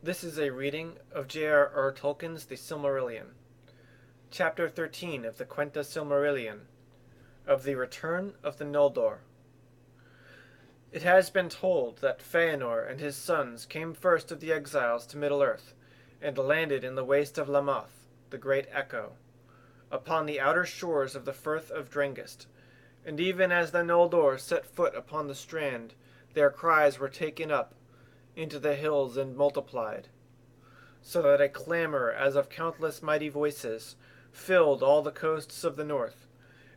This is a reading of J.R.R. Tolkien's The Silmarillion, Chapter 13 of the Quenta Silmarillion, of the Return of the Noldor. It has been told that Fëanor and his sons came first of the exiles to Middle-earth, and landed in the waste of Lammoth, the great Echo, upon the outer shores of the Firth of Drengist, and even as the Noldor set foot upon the strand, their cries were taken up into the hills and multiplied, so that a clamor as of countless mighty voices filled all the coasts of the north,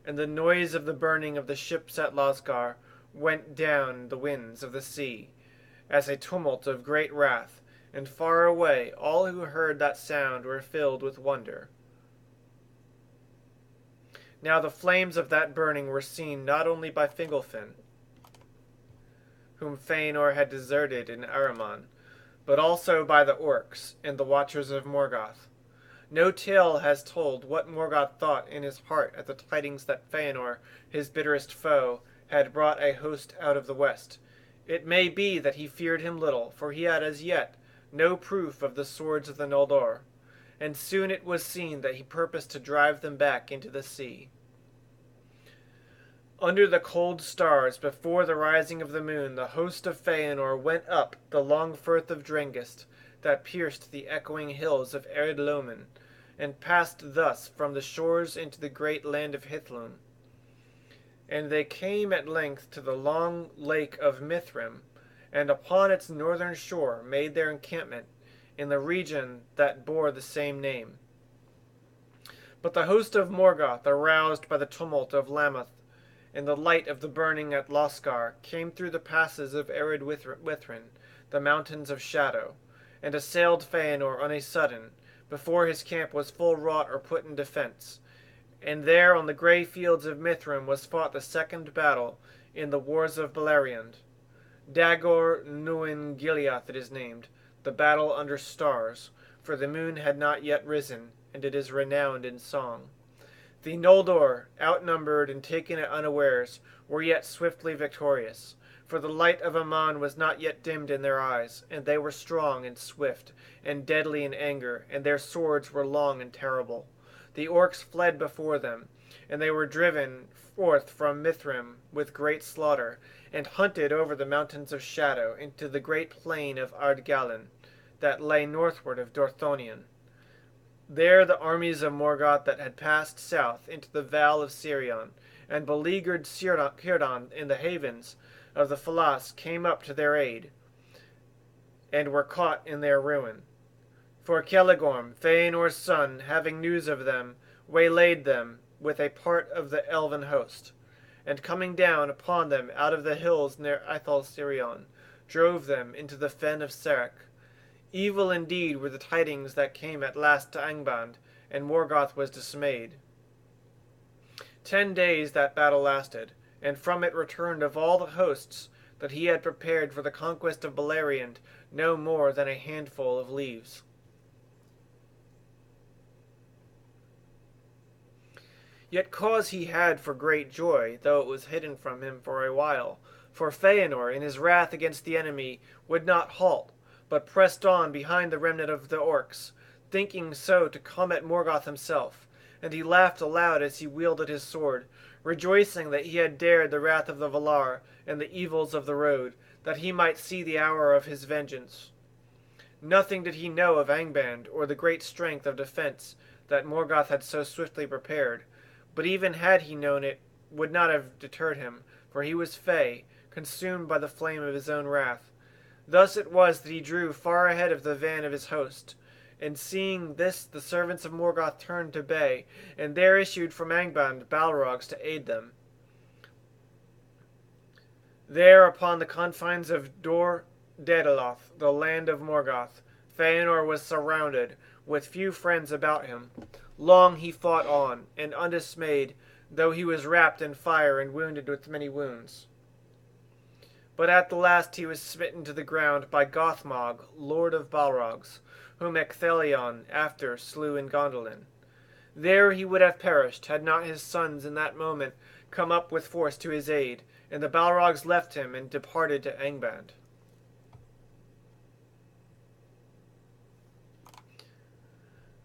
and the noise of the burning of the ships at Losgar went down the winds of the sea, as a tumult of great wrath, and far away all who heard that sound were filled with wonder. Now the flames of that burning were seen not only by Fingolfin, whom Fëanor had deserted in Ahriman, but also by the orcs and the watchers of Morgoth. No tale has told what Morgoth thought in his heart at the tidings that Fëanor, his bitterest foe, had brought a host out of the west. It may be that he feared him little, for he had as yet no proof of the swords of the Noldor, and soon it was seen that he purposed to drive them back into the sea. Under the cold stars, before the rising of the moon, the host of Fëanor went up the long firth of Drengist, that pierced the echoing hills of Ered Lomin, and passed thus from the shores into the great land of Hithlum. And they came at length to the long lake of Mithrim, and upon its northern shore made their encampment in the region that bore the same name. But the host of Morgoth, aroused by the tumult of Lammoth, and the light of the burning at Losgar, came through the passes of Ered Withrin, the mountains of shadow, and assailed Fëanor on a sudden, before his camp was full wrought or put in defence. And there on the grey fields of Mithrim was fought the second battle in the wars of Beleriand. Dagor Nuin Gileath it is named, the battle under stars, for the moon had not yet risen, and it is renowned in song. The Noldor, outnumbered and taken at unawares, were yet swiftly victorious, for the light of Aman was not yet dimmed in their eyes, and they were strong and swift, and deadly in anger, and their swords were long and terrible. The orcs fled before them, and they were driven forth from Mithrim with great slaughter, and hunted over the mountains of shadow into the great plain of Ardgallan, that lay northward of Dorthonion. There the armies of Morgoth that had passed south into the Val of Sirion, and beleaguered Círdan in the havens of the Falas, came up to their aid, and were caught in their ruin. For Celegorm, Fëanor's son, having news of them, waylaid them with a part of the elven host, and coming down upon them out of the hills near Athol Sirion, drove them into the fen of Serech. Evil indeed were the tidings that came at last to Angband, and Morgoth was dismayed. 10 days that battle lasted, and from it returned of all the hosts that he had prepared for the conquest of Beleriand no more than a handful of leaves. Yet cause he had for great joy, though it was hidden from him for a while, for Fëanor in his wrath against the enemy would not halt, but pressed on behind the remnant of the orcs, thinking so to come at Morgoth himself, and he laughed aloud as he wielded his sword, rejoicing that he had dared the wrath of the Valar and the evils of the road, that he might see the hour of his vengeance. Nothing did he know of Angband or the great strength of defence that Morgoth had so swiftly prepared, but even had he known it, would not have deterred him, for he was fey, consumed by the flame of his own wrath. Thus it was that he drew far ahead of the van of his host, and seeing this the servants of Morgoth turned to bay, and there issued from Angband Balrogs to aid them. There upon the confines of Dor Daedaloth, the land of Morgoth, Fëanor was surrounded, with few friends about him. Long he fought on, and undismayed, though he was wrapped in fire and wounded with many wounds. But at the last he was smitten to the ground by Gothmog, lord of Balrogs, whom Ecthelion after slew in Gondolin. There he would have perished, had not his sons in that moment come up with force to his aid, and the Balrogs left him and departed to Angband.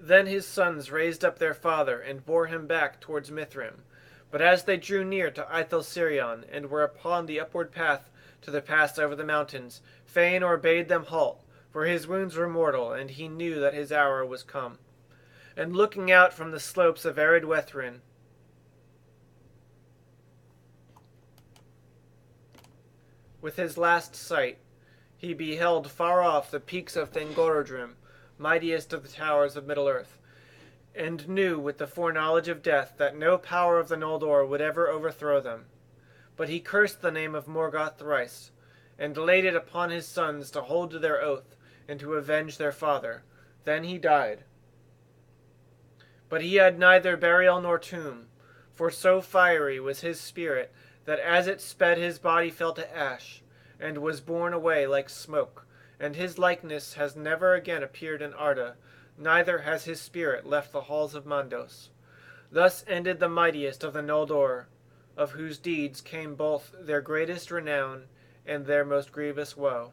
Then his sons raised up their father, and bore him back towards Mithrim. But as they drew near to Ithelsirion, and were upon the upward path to the pass over the mountains, Fëanor bade them halt, for his wounds were mortal, and he knew that his hour was come. And looking out from the slopes of arid Wethrin, with his last sight, he beheld far off the peaks of Thangorodrim, mightiest of the towers of Middle-earth, and knew with the foreknowledge of death that no power of the Noldor would ever overthrow them. But he cursed the name of Morgoth thrice, and laid it upon his sons to hold to their oath, and to avenge their father. Then he died. But he had neither burial nor tomb, for so fiery was his spirit that as it sped his body fell to ash, and was borne away like smoke, and his likeness has never again appeared in Arda, neither has his spirit left the halls of Mandos. Thus ended the mightiest of the Noldor, of whose deeds came both their greatest renown and their most grievous woe.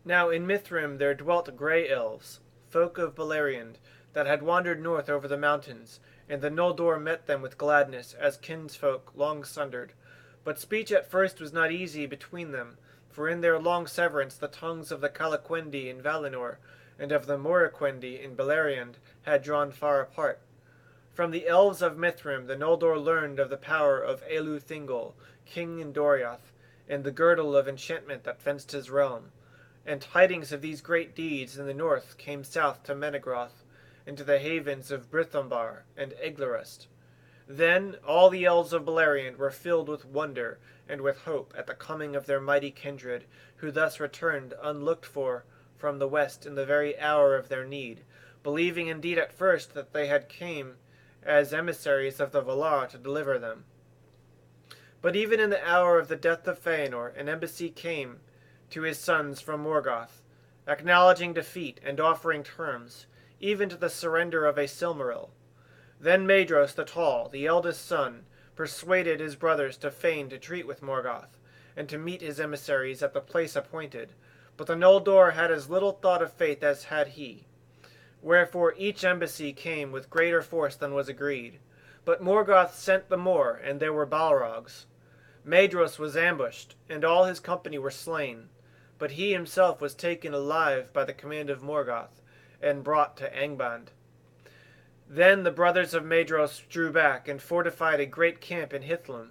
Now in Mithrim there dwelt grey elves, folk of Beleriand, that had wandered north over the mountains, and the Noldor met them with gladness, as kinsfolk long sundered. But speech at first was not easy between them, for in their long severance the tongues of the Calaquendi in Valinor, and of the Moraquendi in Beleriand, had drawn far apart. From the elves of Mithrim the Noldor learned of the power of Elu Thingol, king in Doriath, and the girdle of enchantment that fenced his realm. And tidings of these great deeds in the north came south to Menegroth, into the havens of Brithombar and Eglarust. Then all the elves of Beleriand were filled with wonder and with hope at the coming of their mighty kindred, who thus returned unlooked for from the west in the very hour of their need, believing indeed at first that they had came as emissaries of the Valar to deliver them. But even in the hour of the death of Fëanor an embassy came to his sons from Morgoth, acknowledging defeat and offering terms, even to the surrender of a Silmaril. Then Maedhros the Tall, the eldest son, persuaded his brothers to feign to treat with Morgoth, and to meet his emissaries at the place appointed, but the Noldor had as little thought of faith as had he. Wherefore each embassy came with greater force than was agreed. But Morgoth sent the more, and there were Balrogs. Maedhros was ambushed, and all his company were slain, but he himself was taken alive by the command of Morgoth, and brought to Angband. Then the brothers of Maedhros drew back, and fortified a great camp in Hithlum.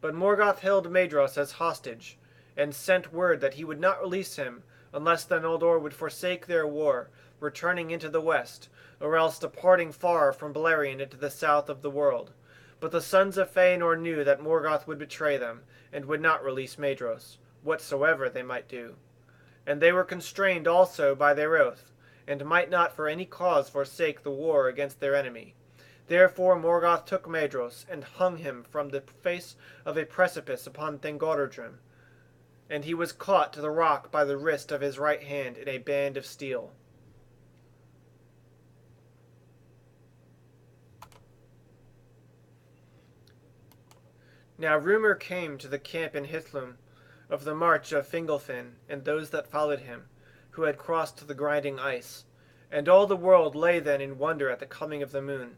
But Morgoth held Maedhros as hostage, and sent word that he would not release him unless the Noldor would forsake their war, returning into the west, or else departing far from Beleriand into the south of the world. But the sons of Fëanor knew that Morgoth would betray them, and would not release Maedhros, whatsoever they might do. And they were constrained also by their oath, and might not for any cause forsake the war against their enemy. Therefore Morgoth took Maedhros, and hung him from the face of a precipice upon Thangorodrim, and he was caught to the rock by the wrist of his right hand in a band of steel. Now rumour came to the camp in Hithlum of the march of Fingolfin and those that followed him, who had crossed the grinding ice, and all the world lay then in wonder at the coming of the moon.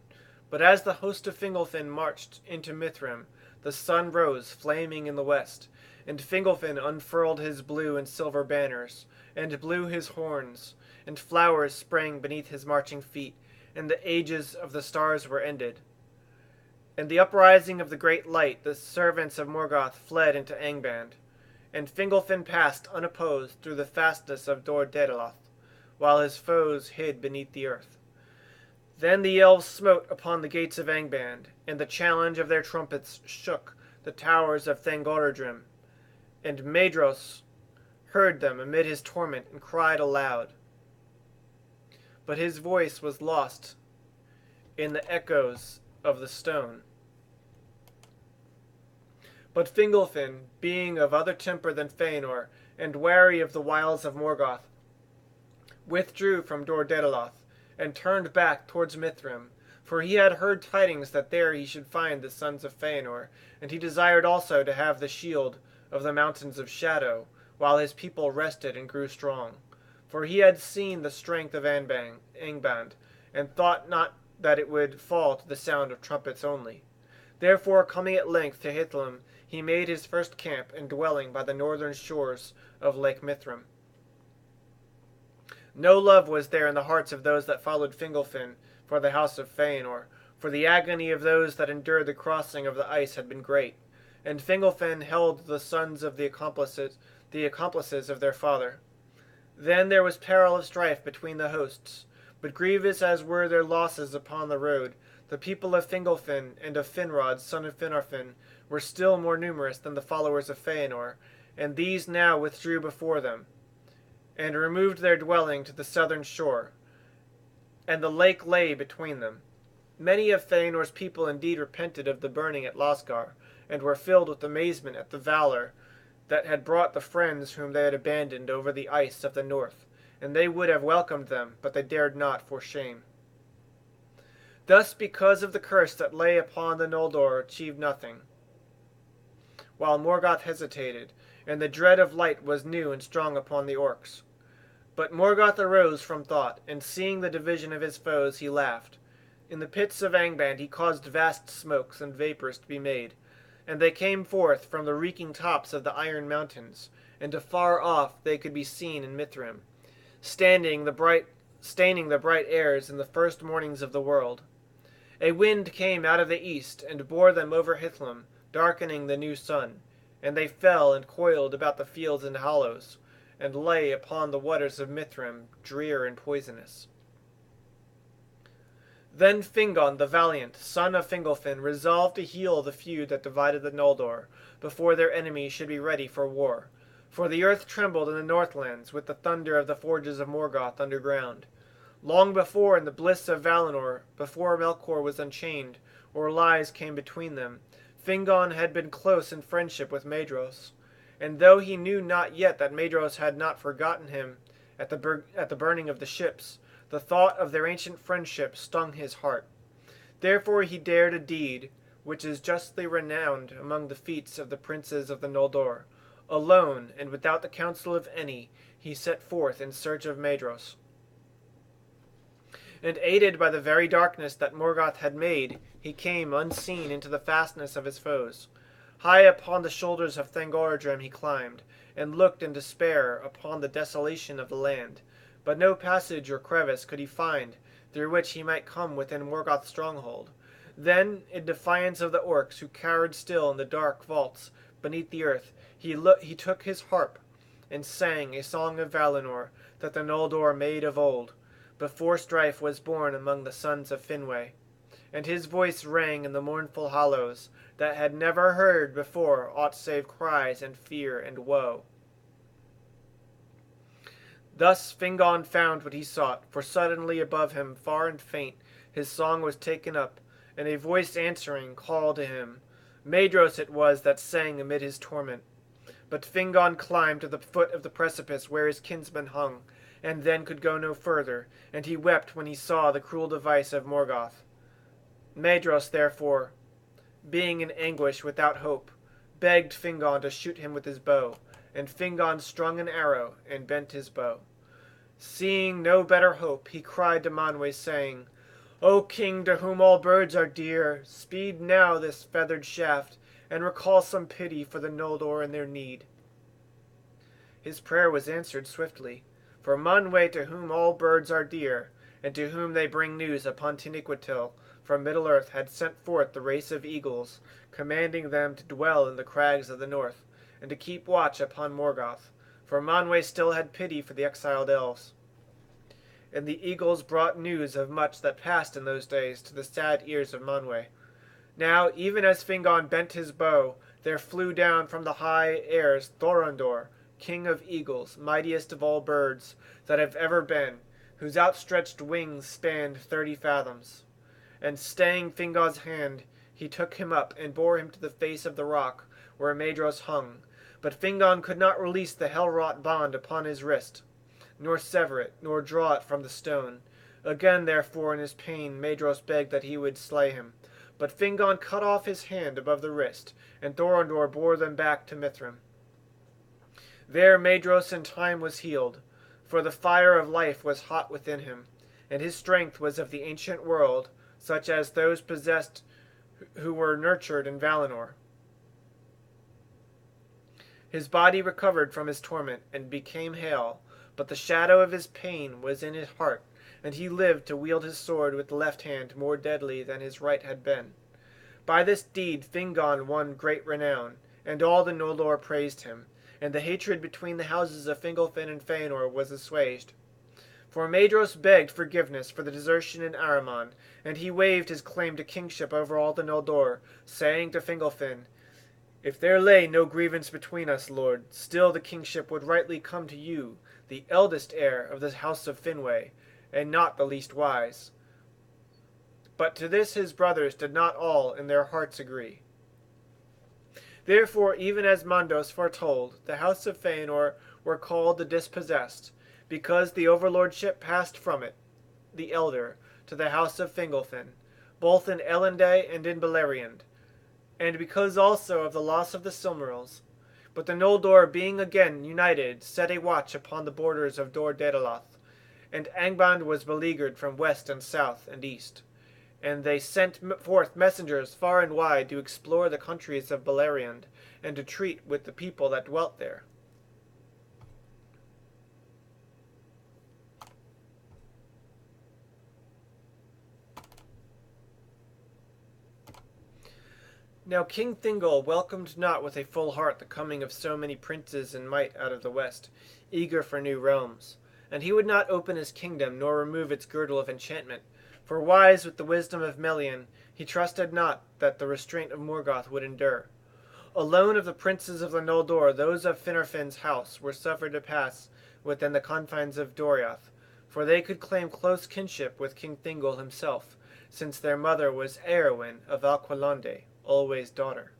But as the host of Fingolfin marched into Mithrim, the sun rose flaming in the west, and Fingolfin unfurled his blue and silver banners, and blew his horns, and flowers sprang beneath his marching feet, and the ages of the stars were ended. In the uprising of the great light the servants of Morgoth fled into Angband, and Fingolfin passed unopposed through the fastness of Dor Daedaloth, while his foes hid beneath the earth. Then the elves smote upon the gates of Angband, and the challenge of their trumpets shook the towers of Thangorodrim, and Maedhros heard them amid his torment, and cried aloud. But his voice was lost in the echoes of the stone. But Fingolfin, being of other temper than Fëanor, and wary of the wiles of Morgoth, withdrew from Dor Daedaloth, and turned back towards Mithrim, for he had heard tidings that there he should find the sons of Fëanor, and he desired also to have the shield of the Mountains of Shadow, while his people rested and grew strong. For he had seen the strength of Angband, and thought not that it would fall to the sound of trumpets only. Therefore, coming at length to Hithlum, he made his first camp and dwelling by the northern shores of Lake Mithrim. No love was there in the hearts of those that followed Fingolfin for the house of Feanor, for the agony of those that endured the crossing of the ice had been great, and Fingolfin held the sons of the accomplices of their father. Then there was peril of strife between the hosts, but grievous as were their losses upon the road, the people of Fingolfin and of Finrod, son of Finarfin, were still more numerous than the followers of Feanor, and these now withdrew before them, and removed their dwelling to the southern shore, and the lake lay between them. Many of Feanor's people indeed repented of the burning at Losgar, and were filled with amazement at the valor that had brought the friends whom they had abandoned over the ice of the north, and they would have welcomed them, but they dared not for shame. Thus, because of the curse that lay upon the Noldor, achieved nothing, while Morgoth hesitated, and the dread of light was new and strong upon the orcs. But Morgoth arose from thought, and seeing the division of his foes, he laughed. In the pits of Angband he caused vast smokes and vapors to be made, and they came forth from the reeking tops of the iron mountains, and afar off they could be seen in Mithrim, staining the bright airs in the first mornings of the world. A wind came out of the east, and bore them over Hithlum, darkening the new sun, and they fell and coiled about the fields and hollows, and lay upon the waters of Mithrim, drear and poisonous. Then Fingon the valiant, son of Fingolfin, resolved to heal the feud that divided the Noldor, before their enemies should be ready for war. For the earth trembled in the Northlands with the thunder of the forges of Morgoth underground. Long before, in the bliss of Valinor, before Melkor was unchained, or lies came between them, Fingon had been close in friendship with Maedhros, and though he knew not yet that Maedhros had not forgotten him at the burning of the ships, the thought of their ancient friendship stung his heart. Therefore he dared a deed which is justly renowned among the feats of the princes of the Noldor. Alone, and without the counsel of any, he set forth in search of Maedhros. And aided by the very darkness that Morgoth had made, he came unseen into the fastness of his foes. High upon the shoulders of Thangorodrim he climbed, and looked in despair upon the desolation of the land. But no passage or crevice could he find, through which he might come within Morgoth's stronghold. Then, in defiance of the orcs who cowered still in the dark vaults beneath the earth, he took his harp, and sang a song of Valinor that the Noldor made of old, before strife was born among the sons of Finwë. And his voice rang in the mournful hollows, that had never heard before aught save cries and fear and woe. Thus Fingon found what he sought, for suddenly above him, far and faint, his song was taken up, and a voice answering called to him. Maedhros it was that sang amid his torment. But Fingon climbed to the foot of the precipice where his kinsman hung, and then could go no further, and he wept when he saw the cruel device of Morgoth. Maedhros, therefore, being in anguish without hope, begged Fingon to shoot him with his bow, and Fingon strung an arrow and bent his bow. Seeing no better hope, he cried to Manwë, saying, O king, to whom all birds are dear, speed now this feathered shaft, and recall some pity for the Noldor in their need. His prayer was answered swiftly, for Manwë, to whom all birds are dear, and to whom they bring news upon Tiniquetil from Middle-earth, had sent forth the race of eagles, commanding them to dwell in the crags of the north, and to keep watch upon Morgoth, for Manwë still had pity for the exiled elves. And the eagles brought news of much that passed in those days to the sad ears of Manwë. Now, even as Fingon bent his bow, there flew down from the high airs Thorondor, king of eagles, mightiest of all birds that have ever been, whose outstretched wings spanned 30 fathoms. And staying Fingon's hand, he took him up and bore him to the face of the rock where Maedhros hung. But Fingon could not release the hell-wrought bond upon his wrist, nor sever it, nor draw it from the stone. Again, therefore, in his pain, Maedhros begged that he would slay him. But Fingon cut off his hand above the wrist, and Thorondor bore them back to Mithrim. There Maedros in time was healed, for the fire of life was hot within him, and his strength was of the ancient world, such as those possessed who were nurtured in Valinor. His body recovered from his torment and became hale, but the shadow of his pain was in his heart, and he lived to wield his sword with the left hand more deadly than his right had been. By this deed Fingon won great renown, and all the Noldor praised him, and the hatred between the houses of Fingolfin and Feanor was assuaged. For Maedros begged forgiveness for the desertion in Ahriman, and he waived his claim to kingship over all the Noldor, saying to Fingolfin, "If there lay no grievance between us, lord, still the kingship would rightly come to you, the eldest heir of the house of Finwë, and not the least wise." But to this his brothers did not all in their hearts agree. Therefore, even as Mandos foretold, the house of Feanor were called the Dispossessed, because the overlordship passed from it, the elder, to the house of Fingolfin, both in Elendë and in Beleriand, and because also of the loss of the Silmarils. But the Noldor, being again united, set a watch upon the borders of Dor Daedaloth, and Angband was beleaguered from west and south and east. And they sent forth messengers far and wide to explore the countries of Beleriand, and to treat with the people that dwelt there. Now King Thingol welcomed not with a full heart the coming of so many princes and might out of the west, eager for new realms. And he would not open his kingdom, nor remove its girdle of enchantment. For wise with the wisdom of Melian, he trusted not that the restraint of Morgoth would endure. Alone of the princes of the Noldor, those of Finarfin's house were suffered to pass within the confines of Doriath, for they could claim close kinship with King Thingol himself, since their mother was Eowyn of Alqualondë, Olwe's daughter.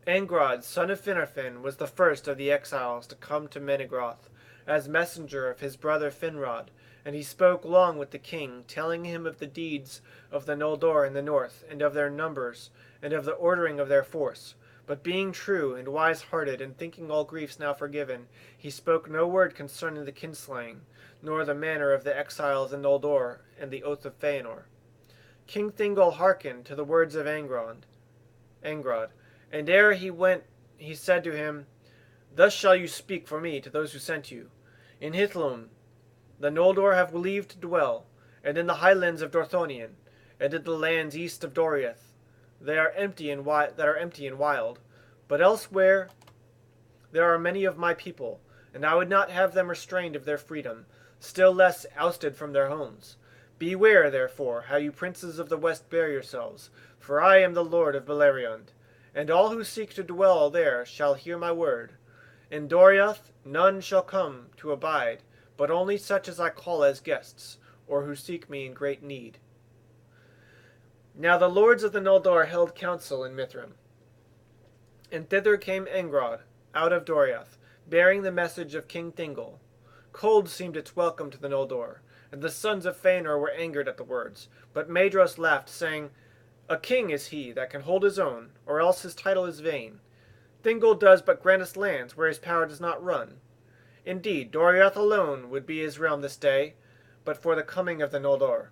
Angrod, son of Finarfin, was the first of the exiles to come to Menegroth, as messenger of his brother Finrod, and he spoke long with the king, telling him of the deeds of the Noldor in the north, and of their numbers, and of the ordering of their force. But being true and wise-hearted, and thinking all griefs now forgiven, he spoke no word concerning the kinslaying, nor the manner of the exiles in Noldor, and the oath of Feanor. King Thingol hearkened to the words of Angrod, and ere he went he said to him, "Thus shall you speak for me to those who sent you. In Hithlum the Noldor have leave to dwell, and in the highlands of Dorthonion, and in the lands east of Doriath, they are empty and wild. But elsewhere there are many of my people, and I would not have them restrained of their freedom, still less ousted from their homes. Beware, therefore, how you princes of the west bear yourselves, for I am the lord of Beleriand, and all who seek to dwell there shall hear my word. In Doriath none shall come to abide, but only such as I call as guests, or who seek me in great need." Now the lords of the Noldor held council in Mithrim, and thither came Angrod, out of Doriath, bearing the message of King Thingol. Cold seemed its welcome to the Noldor, and the sons of Feanor were angered at the words. But Maedros laughed, saying, "A king is he that can hold his own, or else his title is vain. Thingol does but grant us lands where his power does not run. Indeed, Doriath alone would be his realm this day, but for the coming of the Noldor.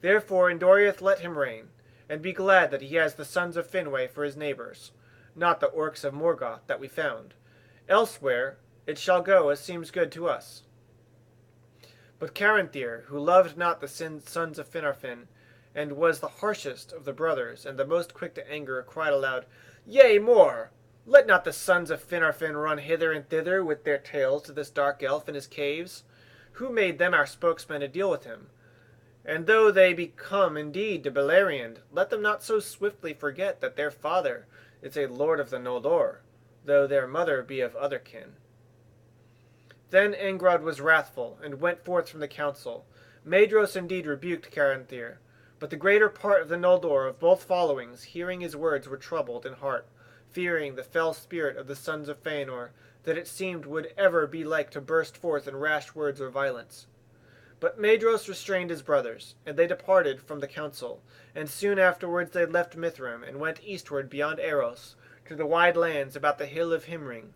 Therefore in Doriath let him reign, and be glad that he has the sons of Finwë for his neighbors, not the orcs of Morgoth that we found. Elsewhere it shall go as seems good to us." But Caranthir, who loved not the sons of Finarfin, and was the harshest of the brothers, and the most quick to anger, cried aloud, "Yea, more! Let not the sons of Finarfin run hither and thither with their tales to this dark elf in his caves. Who made them our spokesmen to deal with him? And though they be come indeed to Beleriand, let them not so swiftly forget that their father is a lord of the Noldor, though their mother be of other kin." Then Angrod was wrathful, and went forth from the council. Maedros indeed rebuked Caranthir, but the greater part of the Noldor of both followings, hearing his words, were troubled in heart, fearing the fell spirit of the sons of Feanor, that it seemed would ever be like to burst forth in rash words of violence. But Maedros restrained his brothers, and they departed from the council, and soon afterwards they left Mithrim, and went eastward beyond Eros, to the wide lands about the hill of Himring.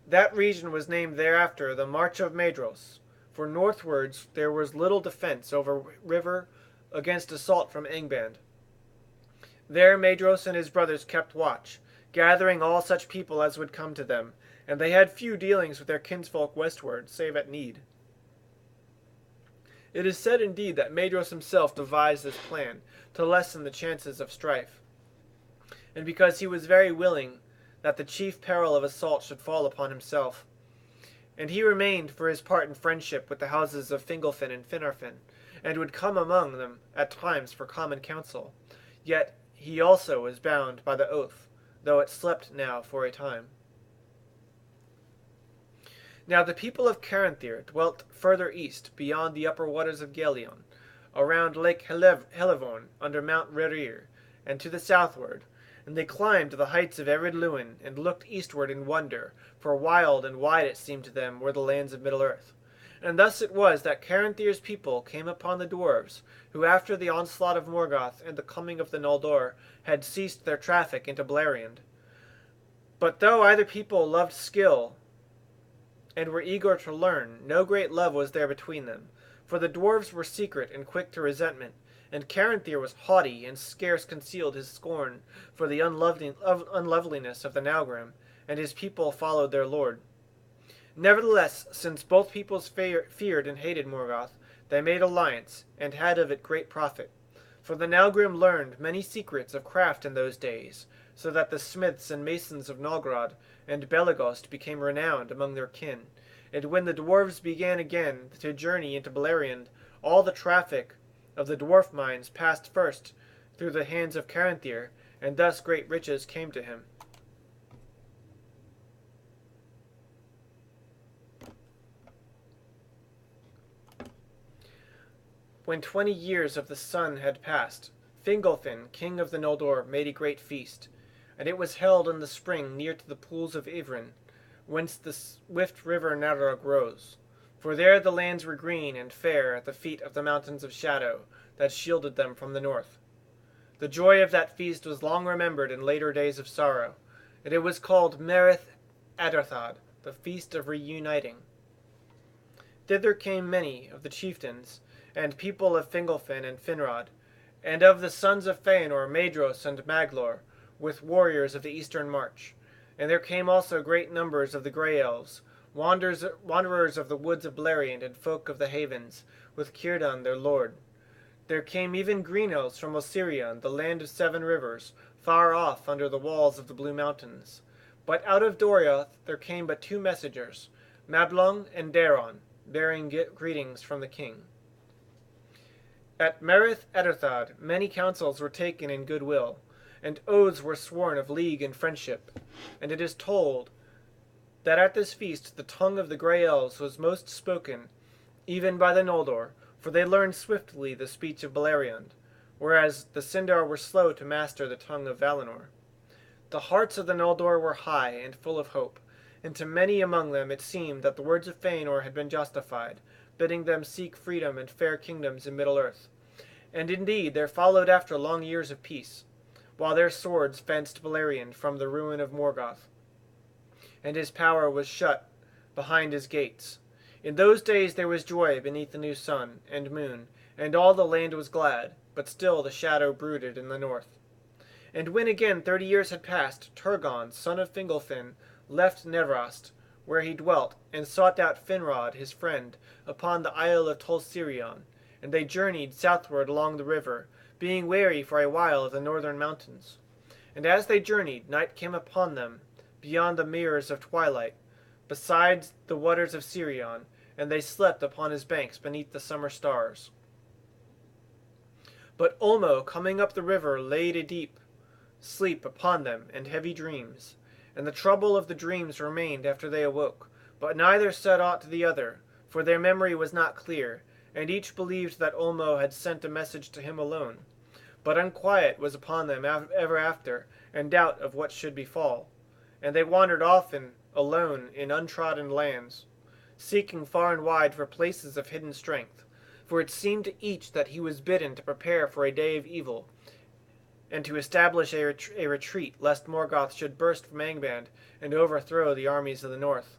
That region was named thereafter the March of Madros, for northwards there was little defence over river against assault from Angband. There Madros and his brothers kept watch, gathering all such people as would come to them, and they had few dealings with their kinsfolk westward, save at need. It is said indeed that Madros himself devised this plan to lessen the chances of strife, and because he was very willing that the chief peril of assault should fall upon himself. And he remained for his part in friendship with the houses of Fingolfin and Finarfin, and would come among them at times for common counsel. Yet he also was bound by the oath, though it slept now for a time. Now the people of Caranthir dwelt further east, beyond the upper waters of Gelion, around Lake Helivorn, under Mount Rerir, and to the southward, and they climbed to the heights of Ered Luin, and looked eastward in wonder, for wild and wide it seemed to them were the lands of Middle-earth. And thus it was that Caranthir's people came upon the dwarves, who after the onslaught of Morgoth and the coming of the Noldor had ceased their traffic into Beleriand. But though either people loved skill and were eager to learn, no great love was there between them, for the dwarves were secret and quick to resentment, and Caranthir was haughty and scarce concealed his scorn for the unloveliness of the Naugrim, and his people followed their lord. Nevertheless, since both peoples feared and hated Morgoth, they made alliance, and had of it great profit. For the Naugrim learned many secrets of craft in those days, so that the smiths and masons of Nolgrad and Belegost became renowned among their kin. And when the dwarves began again to journey into Beleriand, all the traffic of the dwarf mines passed first through the hands of Caranthir, and thus great riches came to him. When 20 years of the sun had passed, Fingolfin, king of the Noldor, made a great feast, and it was held in the spring near to the pools of Ivrin, whence the swift river Narog rose. For there the lands were green and fair at the feet of the mountains of shadow that shielded them from the north. The joy of that feast was long remembered in later days of sorrow, and it was called Merith Adarthad, the feast of reuniting. Thither came many of the chieftains and people of Fingolfin and Finrod, and of the sons of Feanor, Maedhros and Maglor, with warriors of the eastern march. And there came also great numbers of the Grey Elves, wanderers of the woods of Beleriand, and folk of the havens, with Círdan their lord. There came even green elves from Osirion, the land of 7 rivers, far off under the walls of the Blue Mountains. But out of Doriath there came but 2 messengers, Mablung and Daron, bearing greetings from the king. At Merith Edirthad many counsels were taken in goodwill, and oaths were sworn of league and friendship. And it is told that at this feast the tongue of the Grey Elves was most spoken, even by the Noldor, for they learned swiftly the speech of Beleriand, whereas the Sindar were slow to master the tongue of Valinor. The hearts of the Noldor were high and full of hope, and to many among them it seemed that the words of Feanor had been justified, bidding them seek freedom and fair kingdoms in Middle-earth. And indeed there followed after long years of peace, while their swords fenced Beleriand from the ruin of Morgoth, and his power was shut behind his gates. In those days there was joy beneath the new sun and moon, and all the land was glad, but still the shadow brooded in the north. And when again 30 years had passed, Turgon, son of Fingolfin, left Nevrast, where he dwelt, and sought out Finrod his friend, upon the isle of Tolsirion, and they journeyed southward along the river, being weary for a while of the northern mountains. And as they journeyed, night came upon them, beyond the mirrors of twilight, beside the waters of Sirion, and they slept upon his banks beneath the summer stars. But Ulmo, coming up the river, laid a deep sleep upon them, and heavy dreams. And the trouble of the dreams remained after they awoke, but neither said aught to the other, for their memory was not clear, and each believed that Ulmo had sent a message to him alone. But unquiet was upon them ever after, and doubt of what should befall. And they wandered often alone in untrodden lands, seeking far and wide for places of hidden strength, for it seemed to each that he was bidden to prepare for a day of evil, and to establish a retreat lest Morgoth should burst from Angband and overthrow the armies of the north.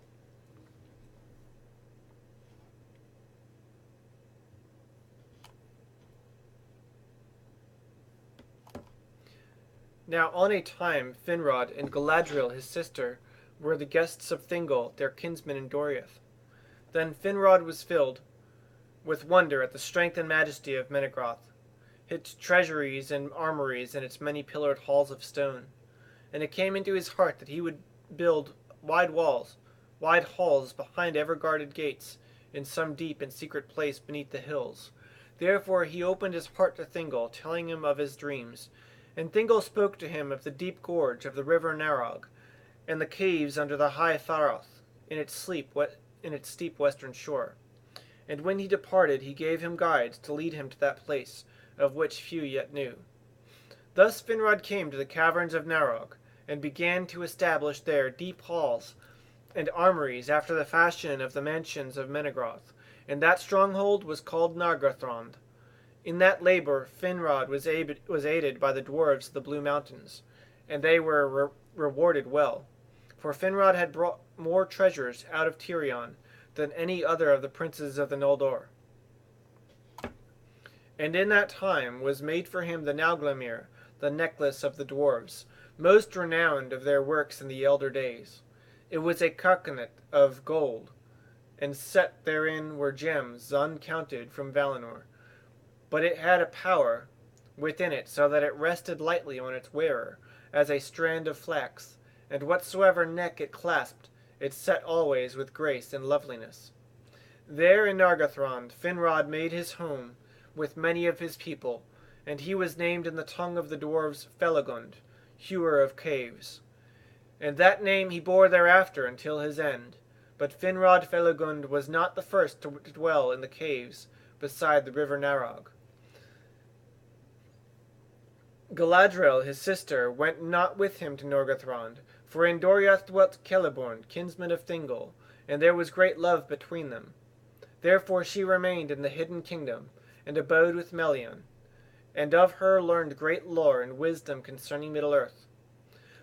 Now on a time Finrod and Galadriel his sister were the guests of Thingol, their kinsman in Doriath. Then Finrod was filled with wonder at the strength and majesty of Menegroth, its treasuries and armories, and its many-pillared halls of stone. And it came into his heart that he would build wide halls behind ever-guarded gates, in some deep and secret place beneath the hills. Therefore he opened his heart to Thingol, telling him of his dreams. And Thingol spoke to him of the deep gorge of the river Narog, and the caves under the high Tharoth, in its steep western shore. And when he departed, he gave him guides to lead him to that place, of which few yet knew. Thus Finrod came to the caverns of Narog, and began to establish there deep halls and armories after the fashion of the mansions of Menegroth, and that stronghold was called Nargothrond. In that labor Finrod was aided by the dwarves of the Blue Mountains, and they were rewarded well, for Finrod had brought more treasures out of Tirion than any other of the princes of the Noldor. And in that time was made for him the Nauglamir, the necklace of the dwarves, most renowned of their works in the elder days. It was a carcanet of gold, and set therein were gems uncounted from Valinor. But it had a power within it, so that it rested lightly on its wearer, as a strand of flax, and whatsoever neck it clasped, it set always with grace and loveliness. There in Nargothrond Finrod made his home with many of his people, and he was named in the tongue of the dwarves Felagund, hewer of caves. And that name he bore thereafter until his end. But Finrod Felagund was not the first to dwell in the caves beside the river Narog. Galadriel his sister went not with him to Nargothrond, for in Doriath dwelt Celeborn, kinsman of Thingol, and there was great love between them. Therefore she remained in the hidden kingdom, and abode with Melian, and of her learned great lore and wisdom concerning Middle-earth.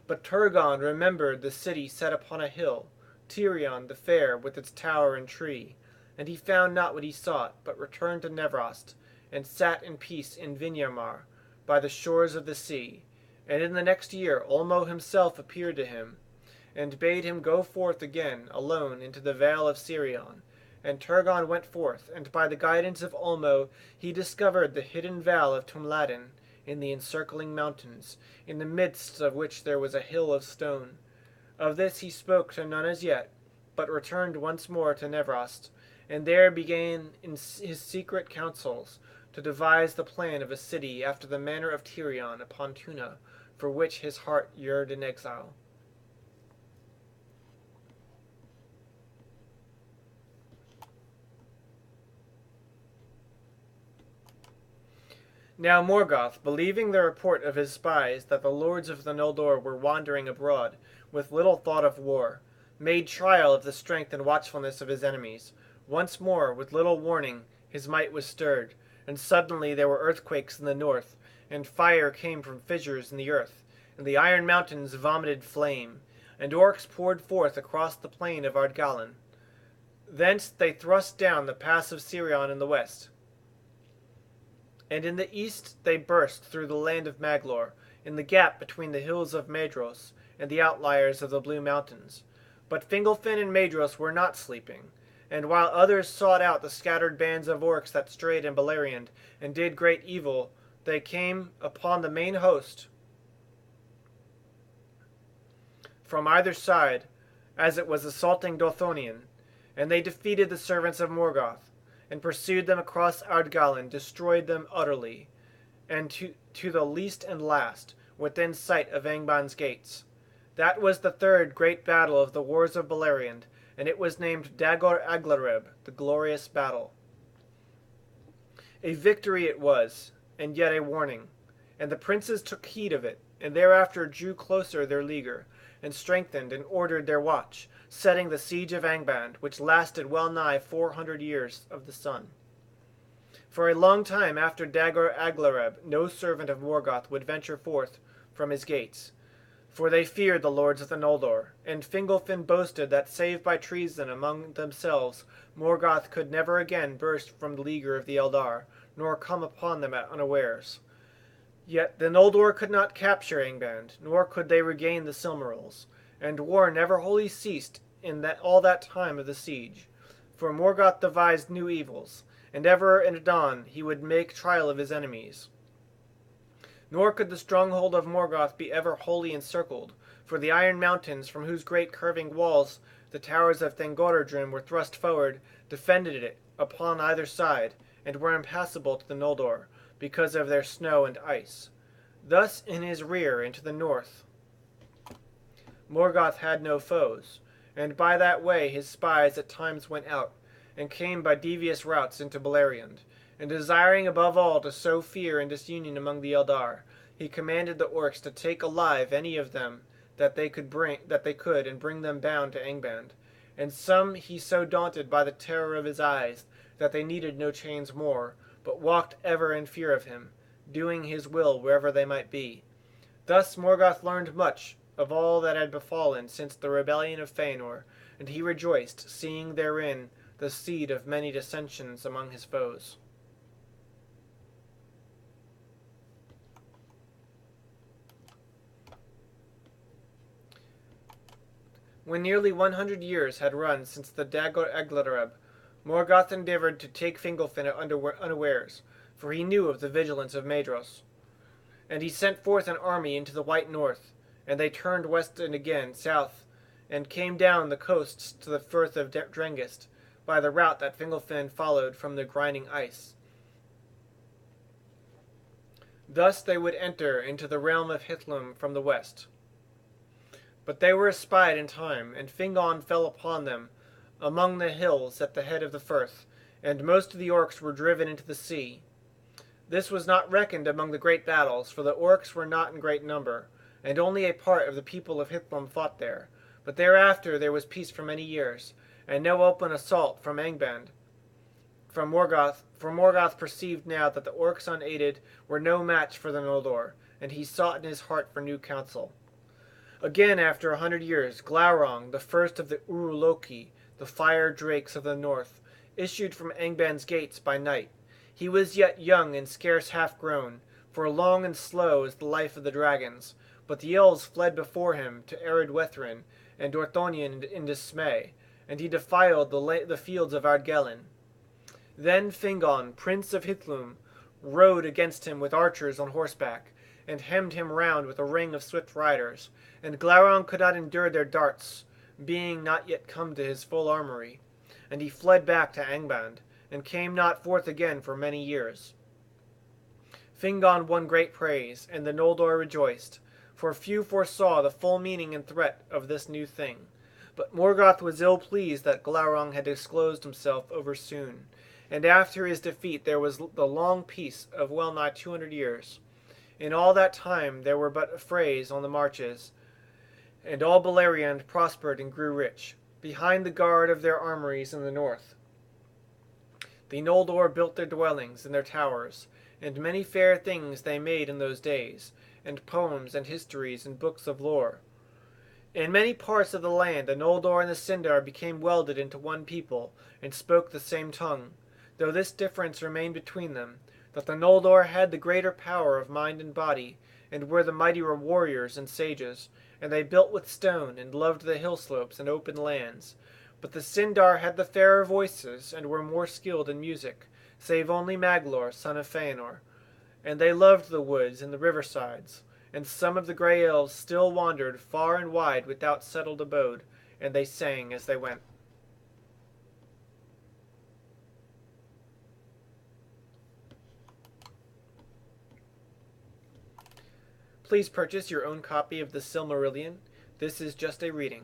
But Turgon remembered the city set upon a hill, Tirion the fair with its tower and tree, and he found not what he sought, but returned to Nevrost, and sat in peace in Vinyamar, by the shores of the sea. And in the next year Ulmo himself appeared to him, and bade him go forth again alone into the vale of Sirion. And Turgon went forth, and by the guidance of Ulmo he discovered the hidden vale of Tumladin in the encircling mountains, in the midst of which there was a hill of stone. Of this he spoke to none as yet, but returned once more to Nevrost, and there began in his secret councils to devise the plan of a city after the manner of Tirion upon Tuna, for which his heart yearned in exile. Now Morgoth, believing the report of his spies that the lords of the Noldor were wandering abroad, with little thought of war, made trial of the strength and watchfulness of his enemies. Once more, with little warning, his might was stirred, and suddenly there were earthquakes in the north, and fire came from fissures in the earth, and the iron mountains vomited flame, and orcs poured forth across the plain of Ardgallan. Thence they thrust down the pass of Sirion in the west, and in the east they burst through the land of Maglor, in the gap between the hills of Maedhros and the outliers of the Blue Mountains. But Fingolfin and Maedhros were not sleeping, and while others sought out the scattered bands of orcs that strayed in Beleriand and did great evil, they came upon the main host from either side, as it was assaulting Dothonian, and they defeated the servants of Morgoth, and pursued them across Ardgallan, destroyed them utterly, and to the least and last, within sight of Angband's gates. That was the third great battle of the wars of Beleriand, and it was named Dagor Aglareb, the glorious battle. A victory it was, and yet a warning, and the princes took heed of it, and thereafter drew closer their leaguer, and strengthened and ordered their watch, setting the siege of Angband, which lasted well nigh 400 years of the sun. For a long time after Dagor Aglareb no servant of Morgoth would venture forth from his gates, for they feared the lords of the Noldor, and Fingolfin boasted that save by treason among themselves Morgoth could never again burst from the leaguer of the Eldar, nor come upon them at unawares. Yet the Noldor could not capture Angband, nor could they regain the Silmarils, and war never wholly ceased in all that time of the siege. For Morgoth devised new evils, and ever and anon he would make trial of his enemies. Nor could the stronghold of Morgoth be ever wholly encircled, for the iron mountains from whose great curving walls the towers of Thangorodrim were thrust forward defended it upon either side, and were impassable to the Noldor, because of their snow and ice. Thus in his rear and to the north Morgoth had no foes, and by that way his spies at times went out, and came by devious routes into Beleriand, and desiring above all to sow fear and disunion among the Eldar, he commanded the orcs to take alive any of them that they could and bring them bound to Angband. And some he so daunted by the terror of his eyes that they needed no chains more, but walked ever in fear of him, doing his will wherever they might be. Thus Morgoth learned much of all that had befallen since the rebellion of Feanor, and he rejoiced, seeing therein the seed of many dissensions among his foes. When nearly 100 years had run since the Dagor Egladareb, Morgoth endeavored to take Fingolfin at unawares, for he knew of the vigilance of Maedhros. And he sent forth an army into the White North, and they turned west and again south, and came down the coasts to the Firth of Drengist, by the route that Fingolfin followed from the grinding ice. Thus they would enter into the realm of Hithlum from the west. But they were espied in time, and Fingon fell upon them among the hills at the head of the firth, and most of the orcs were driven into the sea. This was not reckoned among the great battles, for the orcs were not in great number, and only a part of the people of Hithlum fought there. But thereafter there was peace for many years, and no open assault from Angband. For Morgoth perceived now that the orcs unaided were no match for the Noldor, and he sought in his heart for new counsel. Again after 100 years, Glaurung, the first of the Uruloki, the fire drakes of the north, issued from Angband's gates by night. He was yet young and scarce half grown, for long and slow is the life of the dragons, but the elves fled before him to arid Wethrin and Dorthonion in dismay, and he defiled the fields of Ardgellan. Then Fingon, prince of Hithlum, rode against him with archers on horseback, and hemmed him round with a ring of swift riders, and Glaurung could not endure their darts, being not yet come to his full armory, and he fled back to Angband, and came not forth again for many years. Fingon won great praise, and the Noldor rejoiced, for few foresaw the full meaning and threat of this new thing. But Morgoth was ill pleased that Glaurung had disclosed himself over soon, and after his defeat there was the long peace of well nigh 200 years. In all that time there were but affrays on the marches, and all Beleriand prospered and grew rich, behind the guard of their armories in the north. The Noldor built their dwellings and their towers, and many fair things they made in those days, and poems and histories and books of lore. In many parts of the land the Noldor and the Sindar became welded into one people, and spoke the same tongue, though this difference remained between them, that the Noldor had the greater power of mind and body, and were the mightier warriors and sages, and they built with stone, and loved the hill slopes and open lands. But the Sindar had the fairer voices, and were more skilled in music, save only Maglor, son of Feanor, and they loved the woods and the riversides. And some of the grey elves still wandered far and wide without settled abode, and they sang as they went. Please purchase your own copy of the Silmarillion. This is just a reading.